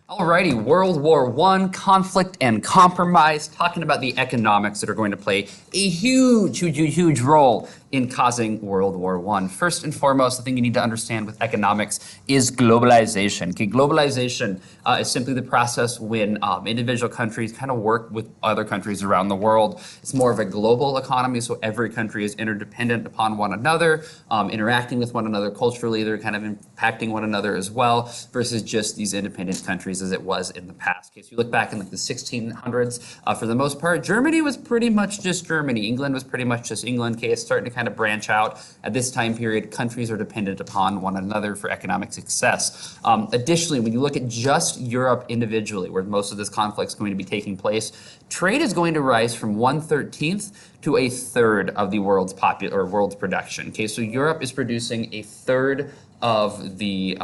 Alrighty, World War I, conflict and compromise, talking about the economics that are going to play a huge role in causing World War I. First and foremost, the thing you need to understand with economics is globalization. Okay, globalization is simply the process when individual countries kind of work with other countries around the world. It's more of a global economy, so every country is interdependent upon one another, interacting with one another culturally, they're kind of impacting one another as well, versus just these independent countries as it was in the past. Okay, so you look back in like the 1600s, for the most part, Germany was pretty much just Germany. England was pretty much just England. Okay, it's starting to kind of branch out. At this time period, countries are dependent upon one another for economic success. Additionally, when you look at just Europe individually, where most of this conflict is going to be taking place, trade is going to rise from 1/13 to a third of the world's world's production. Okay, so Europe is producing a third of the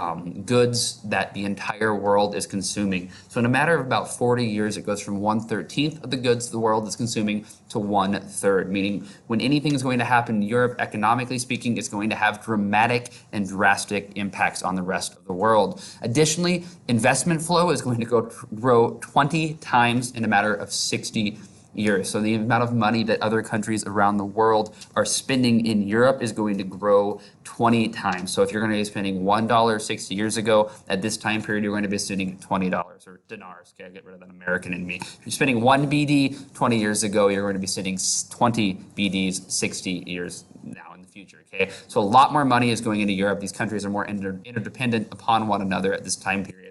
goods that the entire world is consuming. So in a matter of about 40 years, it goes from 1/13 of the goods the world is consuming to 1/3, meaning when anything is going to happen in Europe, economically speaking, it's going to have dramatic and drastic impacts on the rest of the world. Additionally, investment flow is going to grow 20 times in a matter of 60 years. So the amount of money that other countries around the world are spending in Europe is going to grow 20 times. So if you're going to be spending $1 60 years ago, at this time period, you're going to be spending $20 or dinars. Okay, I'll get rid of that American in me. If you're spending 1 BD 20 years ago, you're going to be spending 20 BDs 60 years now in the future. Okay, so a lot more money is going into Europe. These countries are more interdependent upon one another at this time period.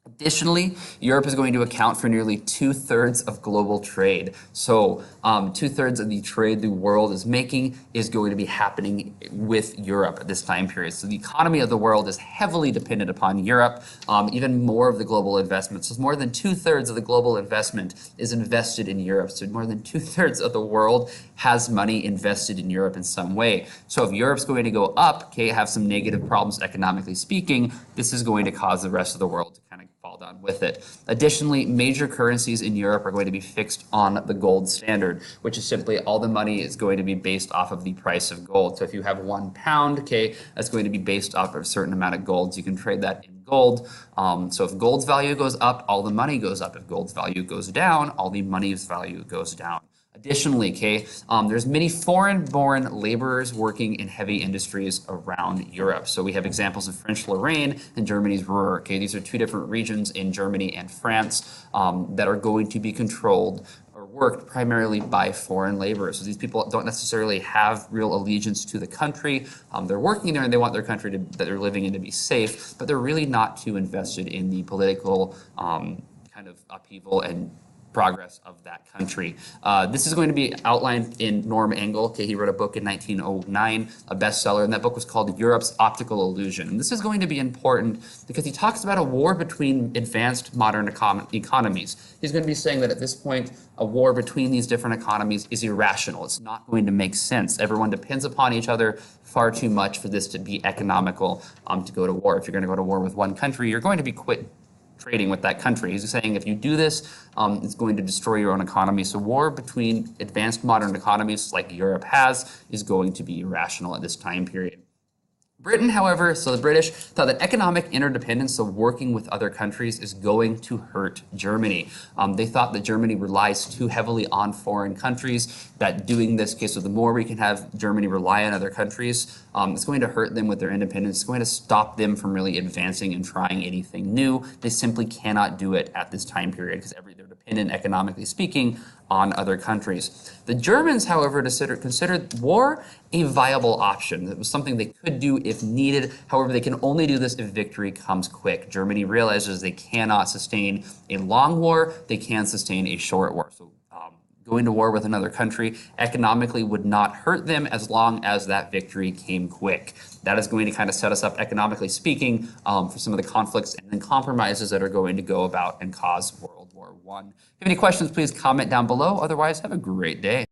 Additionally, Europe is going to account for nearly 2/3 of global trade. So 2/3 of the trade the world is making is going to be happening with Europe at this time period. So the economy of the world is heavily dependent upon Europe. Even more of the global investment. So more than 2/3 of the global investment is invested in Europe. So more than 2/3 of the world has money invested in Europe in some way. So if Europe's going to go up, okay, have some negative problems economically speaking, this is going to cause the rest of the world to kind of fall down with it. Additionally, major currencies in Europe are going to be fixed on the gold standard, which is simply all the money is going to be based off of the price of gold. So if you have £1, okay, that's going to be based off of a certain amount of gold. So you can trade that in gold. So if gold's value goes up, all the money goes up. If gold's value goes down, all the money's value goes down. Additionally, okay, there's many foreign-born laborers working in heavy industries around Europe. So we have examples of French Lorraine and Germany's Ruhr. Okay, these are two different regions in Germany and France that are going to be controlled or worked primarily by foreign laborers. So these people don't necessarily have real allegiance to the country. They're working there and they want their country that they're living in to be safe, but they're really not too invested in the political kind of upheaval and progress of that country. This is going to be outlined in Norm Engel. Okay, he wrote a book in 1909, a bestseller, and that book was called Europe's Optical Illusion. And this is going to be important because he talks about a war between advanced modern economies. He's going to be saying that at this point, a war between these different economies is irrational. It's not going to make sense. Everyone depends upon each other far too much for this to be economical to go to war. If you're going to go to war with one country, you're going to be trading with that country. He's saying if you do this, it's going to destroy your own economy. So war between advanced modern economies like Europe has is going to be irrational at this time period. Britain, however, so the British thought that economic interdependence, so working with other countries, is going to hurt Germany. They thought that Germany relies too heavily on foreign countries, that doing this, okay, so the more we can have Germany rely on other countries, it's going to hurt them with their independence. It's going to stop them from really advancing and trying anything new. They simply cannot do it at this time period because they're dependent, economically speaking, on other countries. The Germans, however, considered war a viable option. It was something they could do if needed. However, they can only do this if victory comes quick. Germany realizes they cannot sustain a long war. They can sustain a short war. So going to war with another country economically would not hurt them as long as that victory came quick. That is going to kind of set us up, economically speaking, for some of the conflicts and then compromises that are going to go about and cause World War I. If you have any questions, please comment down below. Otherwise, have a great day.